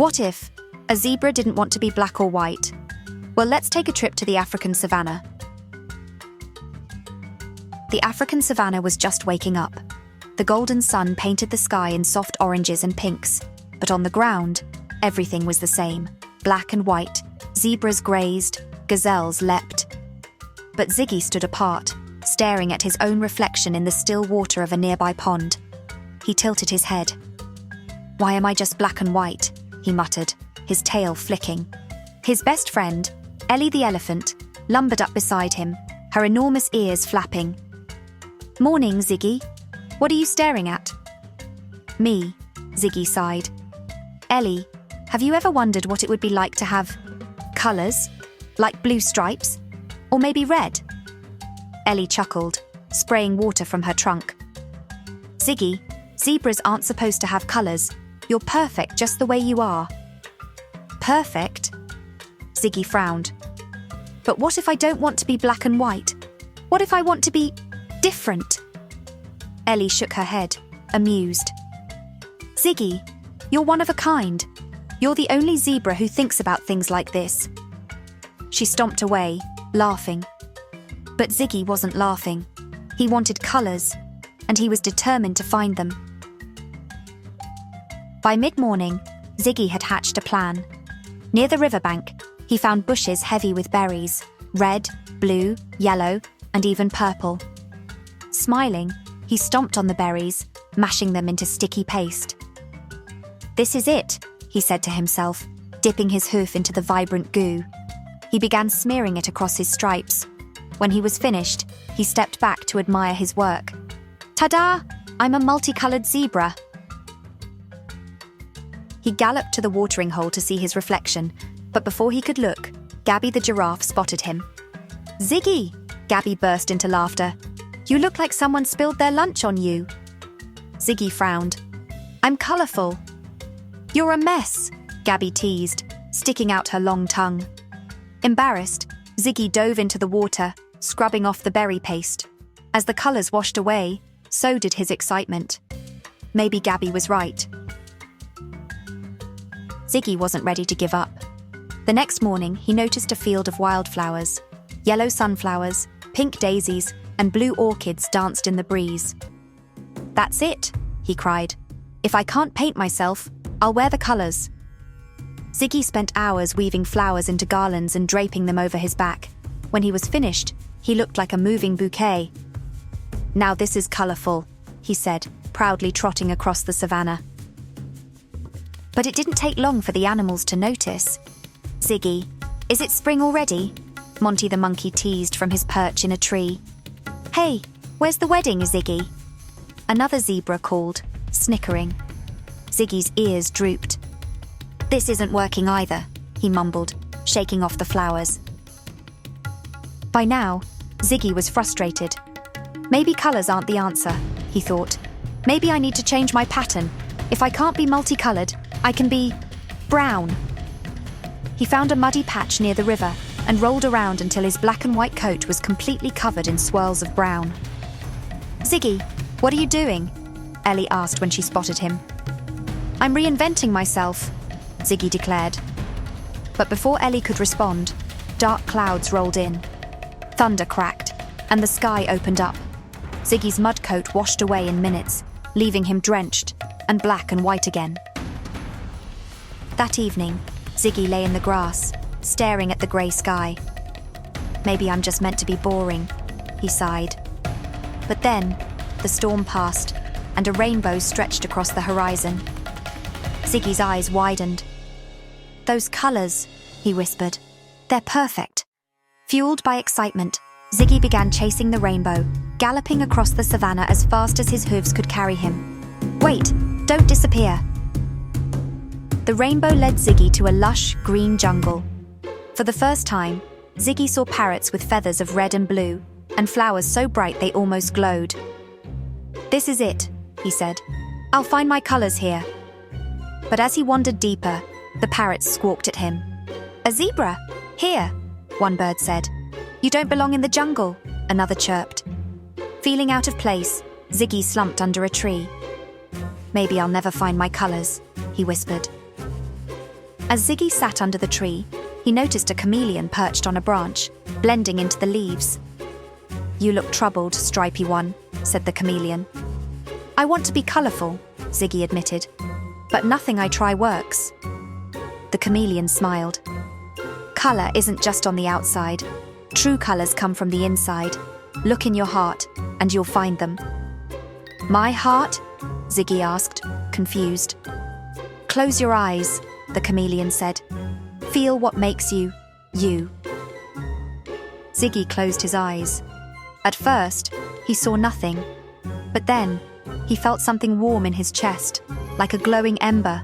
What if a zebra didn't want to be black or white? Well, let's take a trip to the African savannah. The African savannah was just waking up. The golden sun painted the sky in soft oranges and pinks, but on the ground, everything was the same. Black and white, zebras grazed, gazelles leapt. But Ziggy stood apart, staring at his own reflection in the still water of a nearby pond. He tilted his head. "Why am I just black and white?" he muttered, his tail flicking. His best friend, Ellie the elephant, lumbered up beside him, her enormous ears flapping. "Morning, Ziggy. What are you staring at?" "Me," Ziggy sighed. "Ellie, have you ever wondered what it would be like to have colours, like blue stripes? Or maybe red?" Ellie chuckled, spraying water from her trunk. "Ziggy, zebras aren't supposed to have colours. You're perfect just the way you are." "Perfect?" Ziggy frowned. "But what if I don't want to be black and white? What if I want to be different?" Ellie shook her head, amused. "Ziggy, you're one of a kind. You're the only zebra who thinks about things like this." She stomped away, laughing. But Ziggy wasn't laughing. He wanted colours, and he was determined to find them. By mid-morning, Ziggy had hatched a plan. Near the riverbank, he found bushes heavy with berries, red, blue, yellow, and even purple. Smiling, he stomped on the berries, mashing them into sticky paste. "This is it," he said to himself, dipping his hoof into the vibrant goo. He began smearing it across his stripes. When he was finished, he stepped back to admire his work. "Ta-da! I'm a multicoloured zebra." He galloped to the watering hole to see his reflection, but before he could look, Gabby the giraffe spotted him. "Ziggy!" Gabby burst into laughter. "You look like someone spilled their lunch on you." Ziggy frowned. "I'm colourful." "You're a mess," Gabby teased, sticking out her long tongue. Embarrassed, Ziggy dove into the water, scrubbing off the berry paste. As the colours washed away, so did his excitement. Maybe Gabby was right. Ziggy wasn't ready to give up. The next morning, he noticed a field of wildflowers. Yellow sunflowers, pink daisies, and blue orchids danced in the breeze. "That's it," he cried. "If I can't paint myself, I'll wear the colours." Ziggy spent hours weaving flowers into garlands and draping them over his back. When he was finished, he looked like a moving bouquet. "Now this is colourful," he said, proudly trotting across the savannah. But it didn't take long for the animals to notice. "Ziggy, is it spring already?" Monty the monkey teased from his perch in a tree. "Hey, where's the wedding, Ziggy?" Another zebra called, snickering. Ziggy's ears drooped. "This isn't working either," he mumbled, shaking off the flowers. By now, Ziggy was frustrated. Maybe colours aren't the answer, he thought. Maybe I need to change my pattern. If I can't be multicoloured, I can be brown. He found a muddy patch near the river and rolled around until his black and white coat was completely covered in swirls of brown. "Ziggy, what are you doing?" Ellie asked when she spotted him. "I'm reinventing myself," Ziggy declared. But before Ellie could respond, dark clouds rolled in. Thunder cracked, and the sky opened up. Ziggy's mud coat washed away in minutes, leaving him drenched and black and white again. That evening, Ziggy lay in the grass, staring at the grey sky. "Maybe I'm just meant to be boring," he sighed. But then, the storm passed, and a rainbow stretched across the horizon. Ziggy's eyes widened. "Those colours," he whispered. "They're perfect." Fueled by excitement, Ziggy began chasing the rainbow, galloping across the savannah as fast as his hooves could carry him. "Wait, don't disappear." The rainbow led Ziggy to a lush, green jungle. For the first time, Ziggy saw parrots with feathers of red and blue, and flowers so bright they almost glowed. "This is it," he said. "I'll find my colours here." But as he wandered deeper, the parrots squawked at him. "A zebra? Here," one bird said. "You don't belong in the jungle," another chirped. Feeling out of place, Ziggy slumped under a tree. "Maybe I'll never find my colours," he whispered. As Ziggy sat under the tree, he noticed a chameleon perched on a branch, blending into the leaves. "You look troubled, stripy one," said the chameleon. "I want to be colourful," Ziggy admitted, "but nothing I try works." The chameleon smiled. "Colour isn't just on the outside. True colours come from the inside. Look in your heart, and you'll find them." "My heart?" Ziggy asked, confused. "Close your eyes," the chameleon said. "Feel what makes you, you." Ziggy closed his eyes. At first, he saw nothing, but then he felt something warm in his chest, like a glowing ember.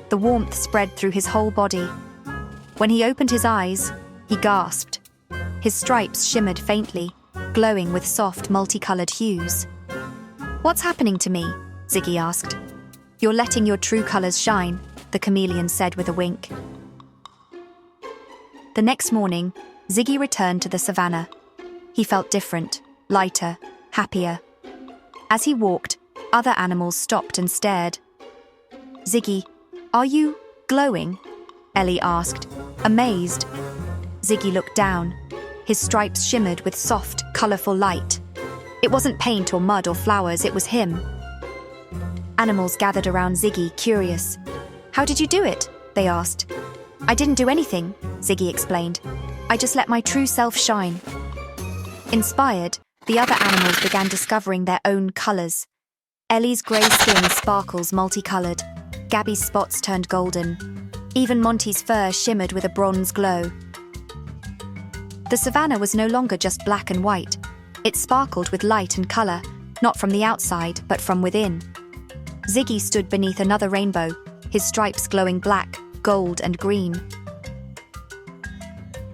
The warmth spread through his whole body. When he opened his eyes, he gasped. His stripes shimmered faintly, glowing with soft, multicolored hues. "What's happening to me?" Ziggy asked. "You're letting your true colors shine," the chameleon said with a wink. The next morning, Ziggy returned to the savannah. He felt different, lighter, happier. As he walked, other animals stopped and stared. "Ziggy, are you glowing?" Ellie asked, amazed. Ziggy looked down. His stripes shimmered with soft, colourful light. It wasn't paint or mud or flowers, it was him. Animals gathered around Ziggy, curious. "How did you do it?" they asked. "I didn't do anything," Ziggy explained. "I just let my true self shine." Inspired, the other animals began discovering their own colours. Ellie's grey skin sparkles multicoloured. Gabby's spots turned golden. Even Monty's fur shimmered with a bronze glow. The savannah was no longer just black and white. It sparkled with light and colour, not from the outside, but from within. Ziggy stood beneath another rainbow, his stripes glowing black, gold and green.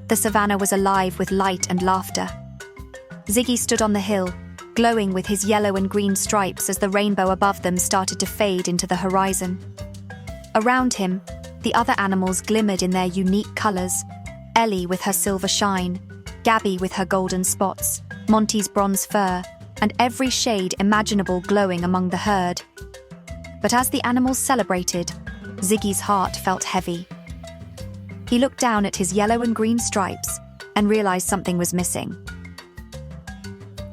The savannah was alive with light and laughter. Ziggy stood on the hill, glowing with his yellow and green stripes as the rainbow above them started to fade into the horizon. Around him, the other animals glimmered in their unique colours. Ellie with her silver shine, Gabby with her golden spots, Monty's bronze fur, and every shade imaginable glowing among the herd. But as the animals celebrated, Ziggy's heart felt heavy. He looked down at his yellow and green stripes and realised something was missing.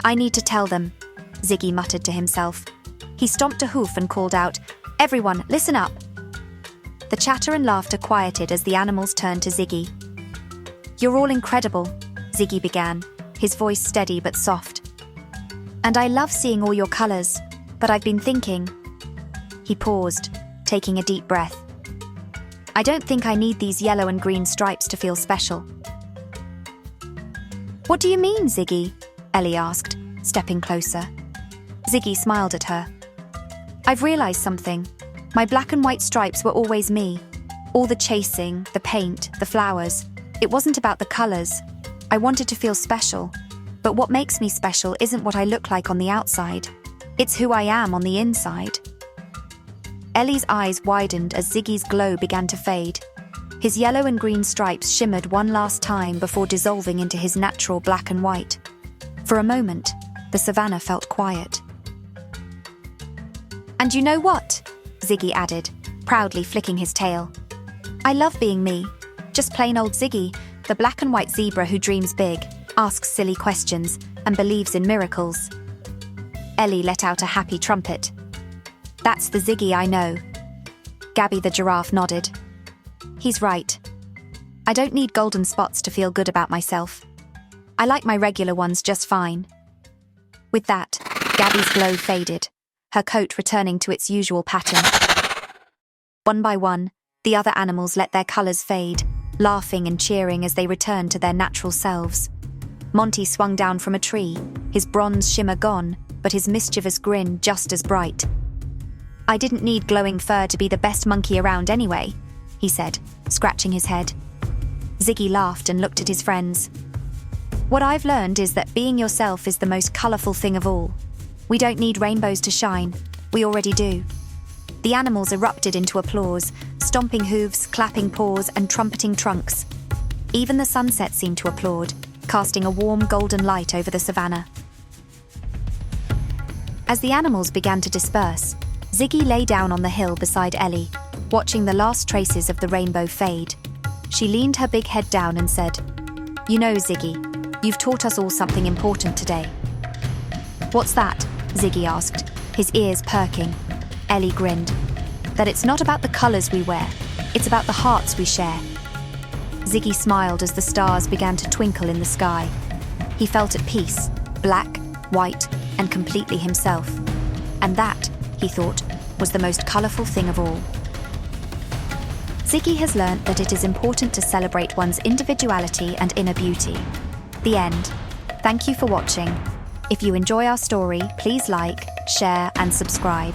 "I need to tell them," Ziggy muttered to himself. He stomped a hoof and called out, "Everyone, listen up." The chatter and laughter quieted as the animals turned to Ziggy. "You're all incredible," Ziggy began, his voice steady but soft. "And I love seeing all your colours, but I've been thinking..." He paused, taking a deep breath. "I don't think I need these yellow and green stripes to feel special." "What do you mean, Ziggy?" Ellie asked, stepping closer. Ziggy smiled at her. "I've realised something. My black and white stripes were always me. All the chasing, the paint, the flowers. It wasn't about the colours. I wanted to feel special. But what makes me special isn't what I look like on the outside. It's who I am on the inside." Ellie's eyes widened as Ziggy's glow began to fade. His yellow and green stripes shimmered one last time before dissolving into his natural black and white. For a moment, the savannah felt quiet. "And you know what?" Ziggy added, proudly flicking his tail. "I love being me. Just plain old Ziggy, the black and white zebra who dreams big, asks silly questions, and believes in miracles." Ellie let out a happy trumpet. "That's the Ziggy I know." Gabby the giraffe nodded. "He's right. I don't need golden spots to feel good about myself. I like my regular ones just fine." With that, Gabby's glow faded, her coat returning to its usual pattern. One by one, the other animals let their colours fade, laughing and cheering as they returned to their natural selves. Monty swung down from a tree, his bronze shimmer gone, but his mischievous grin just as bright. "I didn't need glowing fur to be the best monkey around anyway," he said, scratching his head. Ziggy laughed and looked at his friends. "What I've learned is that being yourself is the most colourful thing of all. We don't need rainbows to shine. We already do." The animals erupted into applause, stomping hooves, clapping paws, and trumpeting trunks. Even the sunset seemed to applaud, casting a warm golden light over the savannah. As the animals began to disperse, Ziggy lay down on the hill beside Ellie. watching the last traces of the rainbow fade. She leaned her big head down and said, "You know, Ziggy, you've taught us all something important today." "What's that?" Ziggy asked, his ears perking. Ellie grinned. "That it's not about the colours we wear, it's about the hearts we share." Ziggy smiled as the stars began to twinkle in the sky. He felt at peace, black, white, and completely himself. And that, he thought, was the most colourful thing of all. Ziggy has learnt that it is important to celebrate one's individuality and inner beauty. The end. Thank you for watching. If you enjoy our story, please like, share, and subscribe.